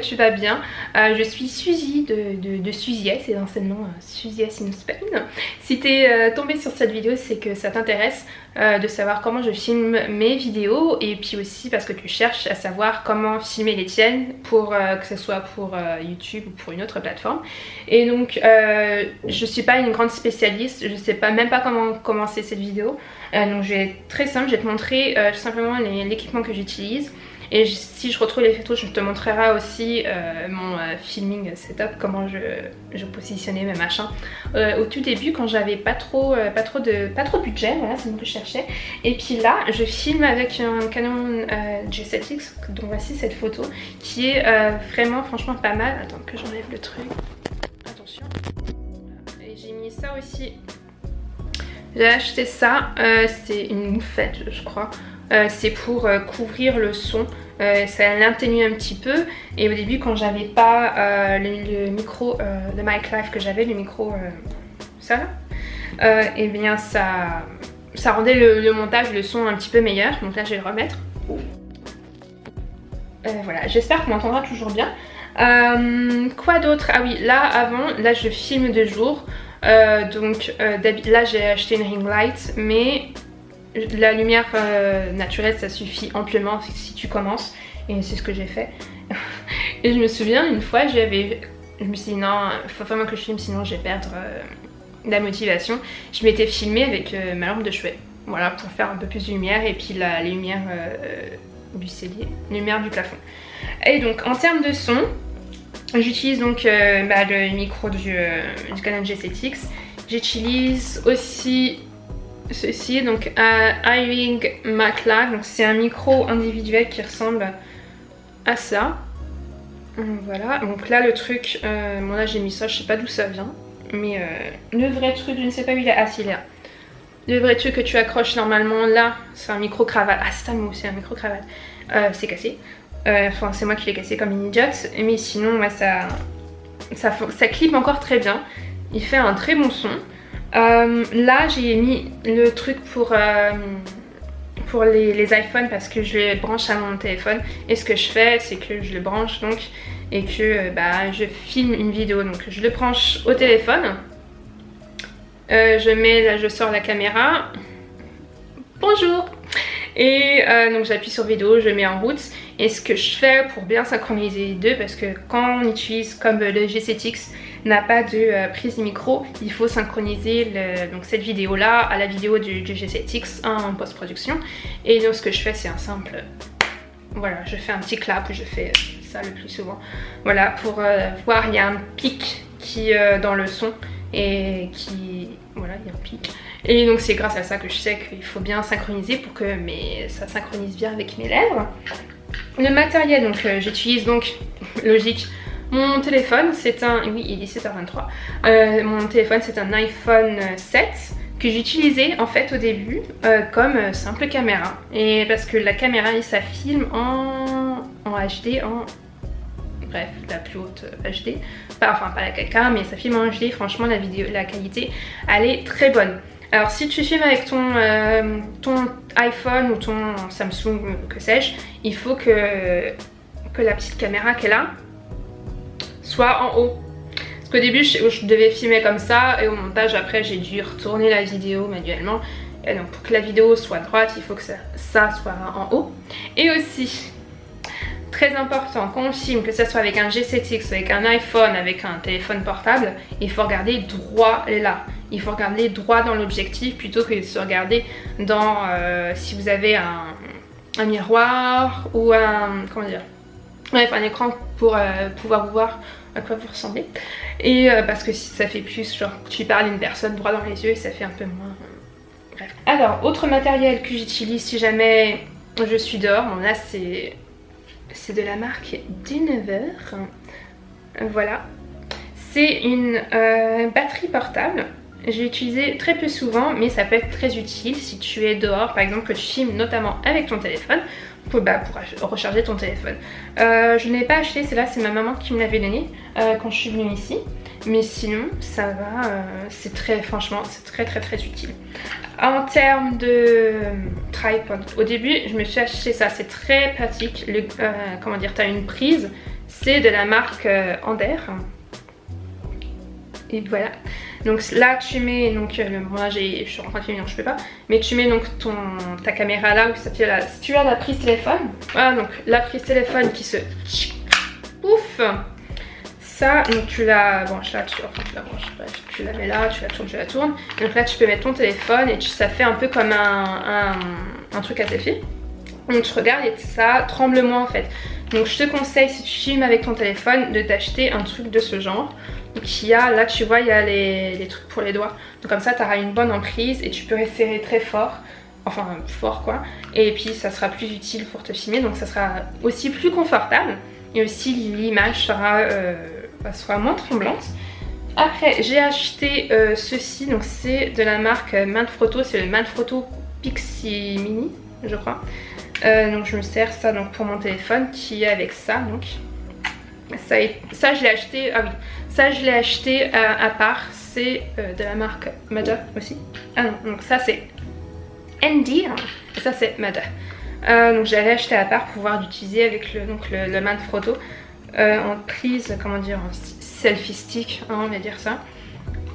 tu vas bien. Je suis Suzy de Suzies, c'est l'anciennement Suzies in Spain. Si t'es tombé sur cette vidéo, c'est que ça t'intéresse de savoir comment je filme mes vidéos, et puis aussi parce que tu cherches à savoir comment filmer les tiennes pour que ce soit pour YouTube ou pour une autre plateforme. Et donc je suis pas une grande spécialiste, je sais pas même pas comment commencer cette vidéo. Donc je vais très simple, je vais te montrer tout simplement l'équipement que j'utilise. Et si je retrouve les photos, je te montrerai aussi mon filming setup, comment je positionnais mes machins. Au tout début, quand j'avais pas trop de budget, voilà, c'est ce que je cherchais. Et puis là, je filme avec un Canon G7X, donc voici cette photo, qui est vraiment, franchement pas mal. Attends que j'enlève le truc. Attention. Et j'ai mis ça aussi. J'ai acheté ça, c'est une moufette, je crois. C'est pour couvrir le son, ça l'atténue un petit peu. Et au début, quand j'avais pas le micro, le mic live que j'avais, le micro ça là, et bien ça rendait le montage, le son un petit peu meilleur. Donc là, je vais le remettre. Voilà, j'espère qu'on m'entendra toujours bien. Quoi d'autre? Ah oui, là avant, là je filme de jour. Donc là j'ai acheté une ring light, mais la lumière naturelle ça suffit amplement si tu commences, et c'est ce que j'ai fait. Et je me souviens une fois, je me suis dit non, il faut vraiment que je filme sinon je vais perdre la motivation. Je m'étais filmée avec ma lampe de chevet, voilà, pour faire un peu plus de lumière, et puis la lumière du cellier, lumière du plafond. Et donc en termes de son, j'utilise donc le micro du Canon G7X. J'utilise aussi ceci, donc iRig MacLab. Donc c'est un micro individuel qui ressemble à ça. Voilà, donc là le truc, bon là j'ai mis ça, je sais pas d'où ça vient, mais le vrai truc, je ne sais pas où il est. Ah si, il est là. Le vrai truc que tu accroches normalement là, c'est un micro cravate. Ah c'est ça le mot, c'est un micro cravate. C'est cassé. Enfin c'est moi qui l'ai cassé comme une idiote, mais sinon ouais, ça clip encore très bien. Il fait un très bon son. Là j'ai mis le truc pour les iPhones, parce que je les branche à mon téléphone. Et ce que je fais, c'est que je le branche donc, et que je filme une vidéo. Donc je le branche au téléphone. Je sors la caméra. Bonjour. Et donc j'appuie sur vidéo, je mets en route. Et ce que je fais pour bien synchroniser les deux, parce que quand on utilise comme le G7X n'a pas de prise de micro, il faut synchroniser donc cette vidéo là à la vidéo du G7X en post-production. Et donc ce que je fais, c'est un simple, voilà, je fais un petit clap, je fais ça le plus souvent, voilà, pour voir, il y a un pic qui dans le son, et qui, voilà, il y a un pic. Et donc c'est grâce à ça que je sais qu'il faut bien synchroniser pour que ça synchronise bien avec mes lèvres. Le matériel, donc j'utilise donc, logique, mon téléphone, c'est un, oui il est 7h23, mon téléphone c'est un iPhone 7 que j'utilisais en fait au début comme simple caméra. Et parce que la caméra, ça filme en HD, bref, la plus haute HD, enfin pas la 4K, mais ça filme en HD. Franchement la qualité elle est très bonne. Alors si tu filmes avec ton iPhone ou ton Samsung, que sais-je, il faut que la petite caméra qu'elle a soit en haut. Parce qu'au début je devais filmer comme ça, et au montage après j'ai dû retourner la vidéo manuellement. Et donc pour que la vidéo soit droite, il faut que ça soit en haut. Et aussi, très important, quand on filme, que ce soit avec un G7X, avec un iPhone, avec un téléphone portable, il faut regarder droit là. Il faut regarder droit dans l'objectif plutôt que de se regarder dans, si vous avez un miroir ou comment dire, bref, un écran pour pouvoir voir à quoi vous ressemblez. Et parce que ça fait plus genre tu parles à une personne droit dans les yeux, et ça fait un peu moins, bref. Alors autre matériel que j'utilise si jamais je suis dehors, bon là c'est de la marque Dinever, voilà, c'est une batterie portable. J'ai utilisé très peu souvent, mais ça peut être très utile si tu es dehors, par exemple que tu filmes notamment avec ton téléphone, pour recharger ton téléphone. Je ne l'ai pas acheté, c'est ma maman qui me l'avait donné quand je suis venue ici, mais sinon ça va, franchement c'est très utile. En termes de tripod, au début je me suis acheté ça, c'est très pratique, comment dire, tu as une prise, c'est de la marque Ander. Et voilà. Donc là tu mets, donc moi je suis en train de filmer donc je peux pas, mais tu mets donc ta caméra là où ça fait là, si tu as la prise téléphone, voilà donc la prise téléphone qui se pouf, ça donc tu la branches là, tu la branches, tu la mets là, tu la tournes, donc là tu peux mettre ton téléphone et ça fait un peu comme un truc à selfie. Donc tu regardes et ça tremble moins en fait. Donc je te conseille si tu filmes avec ton téléphone de t'acheter un truc de ce genre. Donc il y a, là tu vois il y a les trucs pour les doigts. Donc comme ça tu auras une bonne emprise et tu peux resserrer très fort. Enfin fort quoi. Et puis ça sera plus utile pour te filmer. Donc ça sera aussi plus confortable. Et aussi l'image sera moins tremblante. Après j'ai acheté ceci. Donc c'est de la marque Manfrotto. C'est le Manfrotto Pixie Mini je crois. Donc je me sers ça donc pour mon téléphone qui est avec ça donc. Ça je l'ai acheté, ah oui, ça je l'ai acheté à part, c'est de la marque Mother aussi. Ah non, donc ça c'est Andy et ça c'est Mother. Donc j'avais acheté à part pour pouvoir l'utiliser avec le Manfrotto en prise, comment dire, en selfie stick, hein, on va dire ça.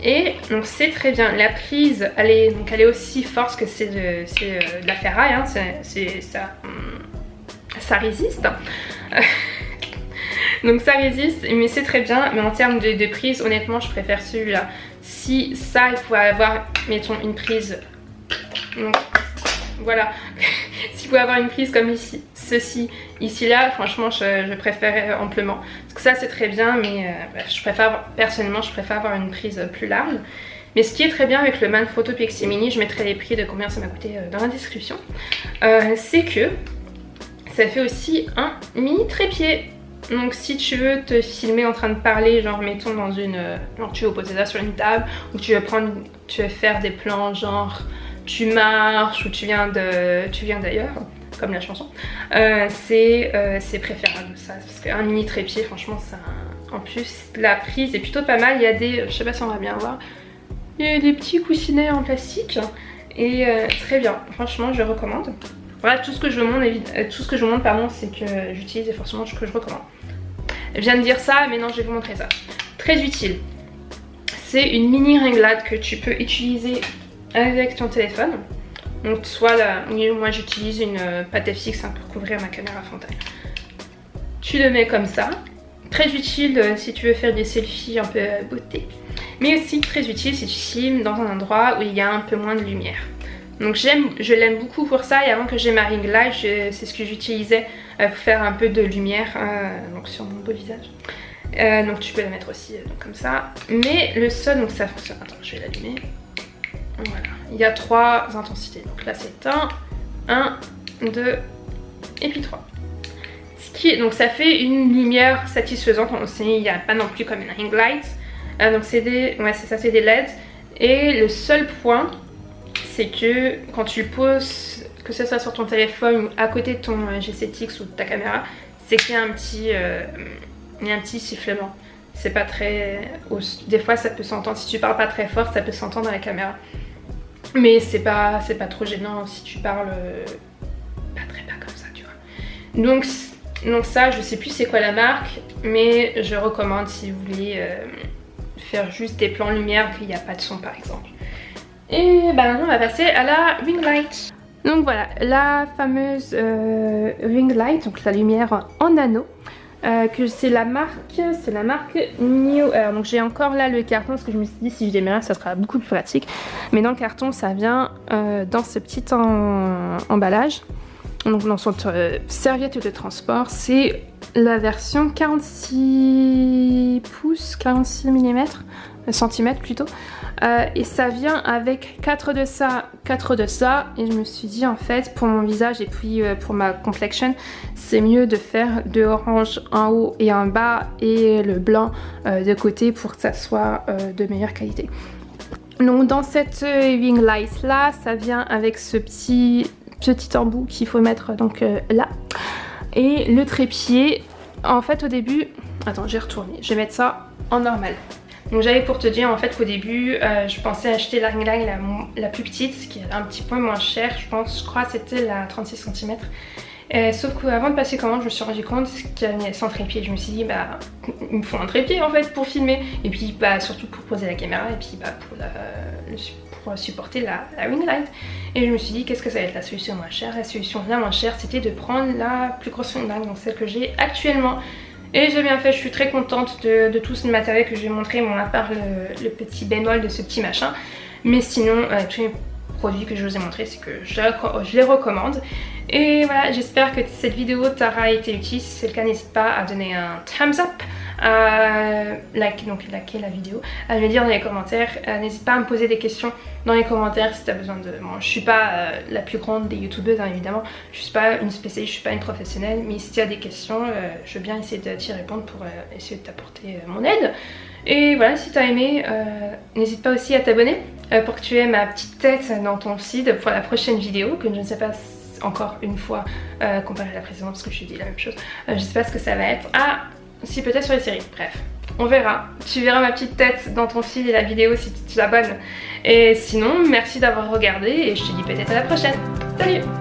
Et donc c'est très bien, la prise elle est aussi forte que c'est de la ferraille, hein, ça résiste. Donc ça résiste, mais c'est très bien. Mais en termes de prise, honnêtement, je préfère celui-là. Si ça, il faut avoir, mettons, une prise. Donc voilà. S'il faut avoir une prise comme ici, ceci, ici, là, franchement, je préfère amplement. Parce que ça, c'est très bien, mais personnellement, je préfère avoir une prise plus large. Mais ce qui est très bien avec le Manfrotto Pixie Mini, je mettrai les prix de combien ça m'a coûté dans la description, c'est que ça fait aussi un mini trépied. Donc si tu veux te filmer en train de parler, genre mettons dans une... genre tu veux poser ça sur une table, ou tu veux faire des plans genre tu marches ou tu viens d'ailleurs, comme la chanson, c'est préférable ça, parce qu'un mini trépied franchement ça... En plus la prise est plutôt pas mal, il y a des... je sais pas si on va bien voir, il y a des petits coussinets en plastique et très bien, franchement je recommande. Voilà tout ce que je vous montre, pardon, c'est que j'utilise et forcément que je recommande. Je viens de dire ça, mais non, je vais vous montrer ça. Très utile. C'est une mini ring light que tu peux utiliser avec ton téléphone. Donc soit là, moi j'utilise une pâte fixe hein, pour couvrir ma caméra frontale. Tu le mets comme ça. Très utile si tu veux faire des selfies un peu beauté. Mais aussi très utile si tu filmes dans un endroit où il y a un peu moins de lumière. Donc je l'aime beaucoup pour ça, et avant que j'ai ma ring light, c'est ce que j'utilisais pour faire un peu de lumière donc sur mon beau visage. Donc tu peux la mettre aussi donc comme ça. Mais le seul, donc ça fonctionne, attends je vais l'allumer. Voilà, il y a 3 intensités, donc là c'est 1, 2 et puis 3. Donc ça fait une lumière satisfaisante, il n'y a pas non plus comme une ring light. Donc c'est des, ouais c'est ça, c'est des LED. Et le seul point, c'est que quand tu le poses, que ce soit sur ton téléphone ou à côté de ton G7X ou de ta caméra, c'est qu'il y a un petit sifflement. C'est pas très... Des fois ça peut s'entendre, si tu parles pas très fort, ça peut s'entendre dans la caméra. Mais c'est pas trop gênant si tu parles pas très bas comme ça, tu vois. Donc ça, je sais plus c'est quoi la marque, mais je recommande si vous voulez faire juste des plans lumière qu'il n'y a pas de son par exemple. Et bah maintenant on va passer à la ring light. Donc voilà, la fameuse ring light, donc la lumière en anneau, que c'est la marque New Air. Donc j'ai encore là le carton parce que je me suis dit si je démarre ça sera beaucoup plus pratique. Mais dans le carton ça vient dans ce petit emballage. Donc dans son serviette de transport, c'est la version 46 pouces, 46 mm, centimètres plutôt. Et ça vient avec 4 de ça, 4 de ça. Et je me suis dit en fait pour mon visage et puis pour ma complexion, c'est mieux de faire 2 oranges en haut et en bas et le blanc de côté pour que ça soit de meilleure qualité. Donc dans cette ring light là, ça vient avec ce petit embout qu'il faut mettre donc là. Et le trépied, en fait au début, attends j'ai retourné, je vais mettre ça en normal. Donc j'avais pour te dire en fait qu'au début je pensais acheter la ring light la plus petite, qui est un petit peu moins chère, je crois que c'était la 36 cm. Sauf qu'avant de passer commande, je me suis rendu compte qu'il y avait sans trépied. Je me suis dit, bah, il me faut un trépied en fait pour filmer. Et puis, bah, surtout pour poser la caméra et puis bah, pour supporter la ring light. Et je me suis dit, qu'est-ce que ça va être la solution moins chère? La solution la moins chère, c'était de prendre la plus grosse ring light, donc celle que j'ai actuellement. Et j'ai bien fait, je suis très contente de tout ce matériel que je vais montrer, bon, à part le petit bémol de ce petit machin. Mais sinon, tous les produits que je vous ai montrés, c'est que je les recommande. Et voilà, j'espère que cette vidéo t'aura été utile. Si c'est le cas, n'hésite pas à donner un thumbs up, à liker la vidéo, à me dire dans les commentaires. N'hésite pas à me poser des questions dans les commentaires si tu as besoin de... Bon, je suis pas la plus grande des youtubeuses, hein, évidemment. Je suis pas une spécialiste, je suis pas une professionnelle. Mais si tu as des questions, je veux bien essayer de t'y répondre pour essayer de t'apporter mon aide. Et voilà, si tu as aimé, n'hésite pas aussi à t'abonner pour que tu aies ma petite tête dans ton feed pour la prochaine vidéo, que je ne sais pas encore une fois comparé à la précédente parce que je dis la même chose. Je sais pas ce que ça va être. Ah, si peut-être sur les séries, bref. On verra. Tu verras ma petite tête dans ton feed et la vidéo si tu t'abonnes. Et sinon, merci d'avoir regardé et je te dis peut-être à la prochaine. Salut!